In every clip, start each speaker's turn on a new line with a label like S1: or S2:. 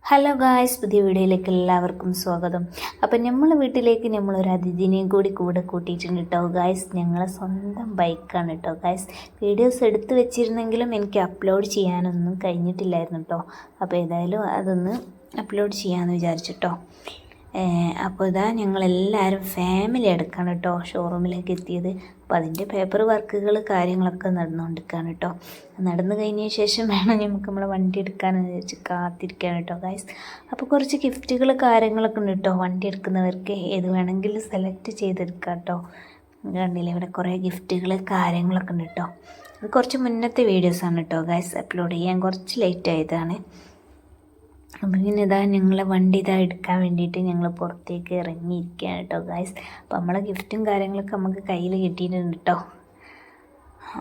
S1: Hello guys, പുതിയ വീഡിയോയിലേക്ക് എല്ലാവർക്കും സ്വാഗതം. അപ്പം നമ്മളെ വീട്ടിലേക്ക് നമ്മളൊരു അതിഥിനെയും കൂടെ കൂട്ടിയിട്ടുണ്ട് കേട്ടോ ഗായ്സ്. ഞങ്ങളെ സ്വന്തം ബൈക്കാണ് കേട്ടോ ഗായ്സ്. വീഡിയോസ് എടുത്ത് വെച്ചിരുന്നെങ്കിലും എനിക്ക് അപ്ലോഡ് ചെയ്യാനൊന്നും കഴിഞ്ഞിട്ടില്ലായിരുന്നു കേട്ടോ. അപ്പോൾ ഏതായാലും അതൊന്ന് അപ്ലോഡ് ചെയ്യാമെന്ന് വിചാരിച്ചിട്ടോ. അപ്പോൾ ഇതാ ഞങ്ങളെല്ലാവരും ഫാമിലി എടുക്കാണ് കേട്ടോ ഷോറൂമിലേക്ക് എത്തിയത്. അപ്പോൾ അതിൻ്റെ പേപ്പർ വർക്കുകൾ കാര്യങ്ങളൊക്കെ നടന്നുകൊണ്ടിരിക്കുകയാണ് കേട്ടോ. നടന്നു കഴിഞ്ഞ ശേഷം വേണം നമുക്ക് നമ്മളെ വണ്ടി എടുക്കാനെന്ന് വിചാരിച്ച് കാത്തിരിക്കുകയാണ് കേട്ടോ ഗൈസ്. അപ്പോൾ കുറച്ച് ഗിഫ്റ്റുകൾ കാര്യങ്ങളൊക്കെ ഉണ്ട് കേട്ടോ. വണ്ടി എടുക്കുന്നവർക്ക് ഏത് വേണമെങ്കിലും സെലക്ട് ചെയ്തെടുക്കാം കേട്ടോ. കണ്ടില്ലേ, ഇവിടെ കുറേ ഗിഫ്റ്റുകൾ കാര്യങ്ങളൊക്കെ ഉണ്ട് കേട്ടോ. അത് കുറച്ച് മുന്നത്തെ വീഡിയോസാണ് കേട്ടോ ഗൈസ്. അപ്ലോഡ് ചെയ്യാൻ കുറച്ച് ലേറ്റ് ആയതാണ്. അപ്പം പിന്നെ ഇതാ ഞങ്ങളെ വണ്ടി എടുക്കാൻ വേണ്ടിയിട്ട് ഞങ്ങൾ പുറത്തേക്ക് ഇറങ്ങിയിരിക്കുകയാണ് കേട്ടോ ഗായ്സ്. അപ്പോൾ നമ്മളെ ഗിഫ്റ്റും കാര്യങ്ങളൊക്കെ നമുക്ക് കയ്യിൽ കിട്ടിയിട്ടുണ്ട് കേട്ടോ.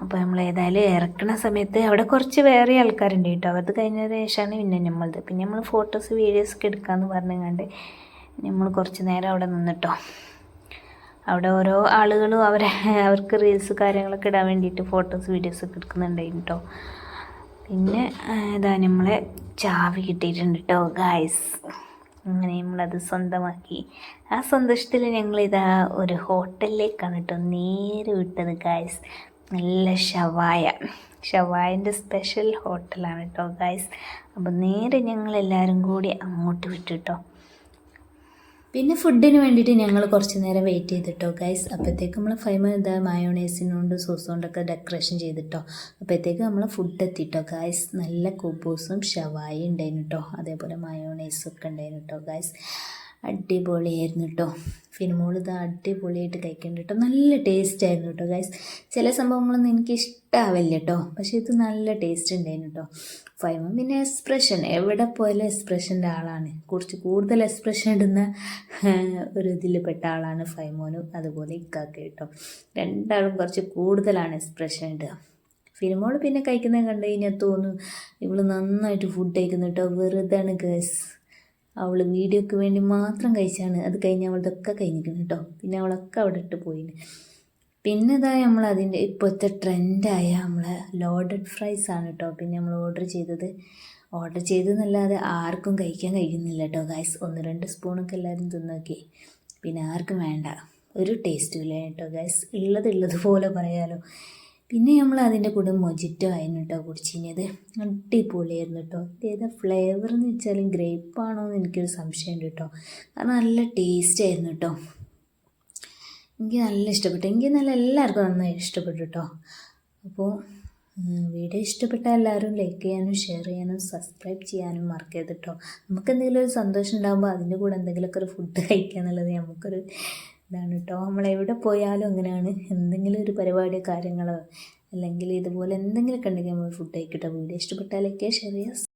S1: അപ്പോൾ നമ്മൾ ഏതായാലും ഇറക്കണ സമയത്ത് അവിടെ കുറച്ച് വേറെ ആൾക്കാരുണ്ട് കേട്ടോ. അത് കഴിഞ്ഞ ശേഷമാണ് പിന്നെ നമ്മളത്. പിന്നെ നമ്മൾ ഫോട്ടോസ് വീഡിയോസൊക്കെ എടുക്കാമെന്ന് പറഞ്ഞുകൊണ്ട് നമ്മൾ കുറച്ച് നേരം അവിടെ നിന്നിട്ടോ. അവിടെ ഓരോ ആളുകളും അവർക്ക് റീൽസ് കാര്യങ്ങളൊക്കെ ഇടാൻ വേണ്ടിയിട്ട് ഫോട്ടോസ് വീഡിയോസൊക്കെ എടുക്കുന്നുണ്ടായിരുന്നു കേട്ടോ. പിന്നെ ഇതാ നമ്മളെ ചാവി കിട്ടിയിട്ടുണ്ട് കേട്ടോ ഗായ്സ്. അങ്ങനെ നമ്മളത് സ്വന്തമാക്കി. ആ സന്തോഷത്തിൽ ഞങ്ങളിതാ ഒരു ഹോട്ടലിലേക്കാണ് കേട്ടോ നേരെ വിട്ടത് ഗായ്സ്. നല്ല ഷവായൻ്റെ സ്പെഷ്യൽ ഹോട്ടലാണ് കേട്ടോ ഗായ്സ്. അപ്പോൾ നേരെ ഞങ്ങളെല്ലാവരും കൂടി അങ്ങോട്ട് വിട്ടു കേട്ടോ. പിന്നെ ഫുഡിന് വേണ്ടിയിട്ട് ഞങ്ങൾ കുറച്ച് നേരം വെയിറ്റ് ചെയ്തിട്ടോ ഗൈസ്. അപ്പോഴത്തേക്ക് നമ്മൾ ഫൈമ മയോണൈസിനോണ്ട് സോസ് കൊണ്ടൊക്കെ ഡെക്കറേഷൻ ചെയ്തിട്ടോ. അപ്പോഴത്തേക്ക് നമ്മൾ ഫുഡ് എത്തിട്ടോ ഗൈസ്. നല്ല കുബൂസും ഷവായി ഉണ്ടായിരുന്നു കേട്ടോ. അതേപോലെ മയോണൈസും ഒക്കെ ഉണ്ടായിരുന്നു കേട്ടോ ഗൈസ്. അടിപൊളിയായിരുന്നു കേട്ടോ. ഫിനിമോൾ ഇത് അടിപൊളിയായിട്ട് കഴിക്കുന്നുണ്ട് കേട്ടോ. നല്ല ടേസ്റ്റ് ആയിരുന്നു കേട്ടോ ഗൈസ്. ചില സംഭവങ്ങളൊന്നും എനിക്ക് ഇഷ്ടമാവില്ല കേട്ടോ, പക്ഷേ ഇത് നല്ല ടേസ്റ്റ് ഉണ്ടായിരുന്നു കേട്ടോ. ഫൈമ പിന്നെ എക്സ്പ്രഷൻ എവിടെ പോയാലും എക്സ്പ്രഷൻ്റെ ആളാണ്. കുറച്ച് കൂടുതൽ എക്സ്പ്രഷൻ ഇടുന്ന ഒരു ഇതിൽ പെട്ട ആളാണ് ഫൈമോനും അതുപോലെ ഇക്കാക്ക കേട്ടോ. രണ്ടാളും കുറച്ച് കൂടുതലാണ് എക്സ്പ്രഷൻ ഇടുക. ഫിനിമോൾ പിന്നെ കഴിക്കുന്നത് കണ്ടു കഴിഞ്ഞാൽ തോന്നും ഇവൾ നന്നായിട്ട് ഫുഡ് കഴിക്കുന്നു കേട്ടോ. വെറുതാണ് ഗേസ്. അവൾ വീഡിയോക്ക് വേണ്ടി മാത്രം കഴിച്ചാണ്. അത് കഴിഞ്ഞ് അവളതൊക്കെ കഴിഞ്ഞിരിക്കുന്നു കേട്ടോ. പിന്നെ അവളൊക്കെ അവിടെ ഇട്ട് പോയിന്. പിന്നെ ഇതാ നമ്മൾ അതിൻ്റെ ഇപ്പോഴത്തെ ട്രെൻഡായ നമ്മളെ ലോഡഡ് ഫ്രൈസ് ആണ് കേട്ടോ. പിന്നെ നമ്മൾ ഓർഡർ ചെയ്തതെന്നല്ലാതെ ആർക്കും കഴിക്കാൻ കഴിയുന്നില്ല കേട്ടോ ഗൈസ്. 1-2 സ്പൂണൊക്കെ എല്ലാവരും തിന്നോക്കി. പിന്നെ ആർക്കും വേണ്ട, ഒരു ടേസ്റ്റും ഇല്ല കേട്ടോ ഗൈസ്. ഉള്ളതുപോലെ പറയാലോ. പിന്നെ നമ്മൾ അതിൻ്റെ കൂടെ മൊജിറ്റോ ആയിരുന്നു കേട്ടോ കുടിച്ചിരുന്നത്. അടിപൊളിയായിരുന്നു കേട്ടോ. ഏതാ ഫ്ലേവർ എന്ന് വെച്ചാൽ ഗ്രേപ്പാണോ എന്ന് എനിക്കൊരു സംശയമുണ്ട് കേട്ടോ. കാരണം നല്ല ടേസ്റ്റ് ആയിരുന്നു കേട്ടോ. എനിക്ക് നല്ല ഇഷ്ടപ്പെട്ടു. എല്ലാവർക്കും നന്നായി ഇഷ്ടപ്പെട്ടു കേട്ടോ. അപ്പോൾ വീഡിയോ ഇഷ്ടപ്പെട്ടാൽ എല്ലാവരും ലൈക്ക് ചെയ്യാനും ഷെയർ ചെയ്യാനും സബ്സ്ക്രൈബ് ചെയ്യാനും മറക്കരുത് കേട്ടോ. നമുക്ക് എന്തെങ്കിലും ഒരു സന്തോഷം ഉണ്ടാകുമ്പോൾ അതിൻ്റെ കൂടെ എന്തെങ്കിലുമൊക്കെ ഒരു ഫുഡ് കഴിക്കുക എന്നുള്ളത് നമുക്കൊരു ഇതാണ് കേട്ടോ. നമ്മളെവിടെ പോയാലും അങ്ങനെയാണ്. എന്തെങ്കിലും ഒരു പരിപാടിയോ കാര്യങ്ങളോ അല്ലെങ്കിൽ ഇതുപോലെ എന്തെങ്കിലുമൊക്കെ ഉണ്ടെങ്കിൽ നമ്മൾ ഫുഡ് കഴിക്കട്ടോ. വീഡിയോ ഇഷ്ടപ്പെട്ടാൽ ലൈക്ക് ഷെയർ ചെയ്യുക.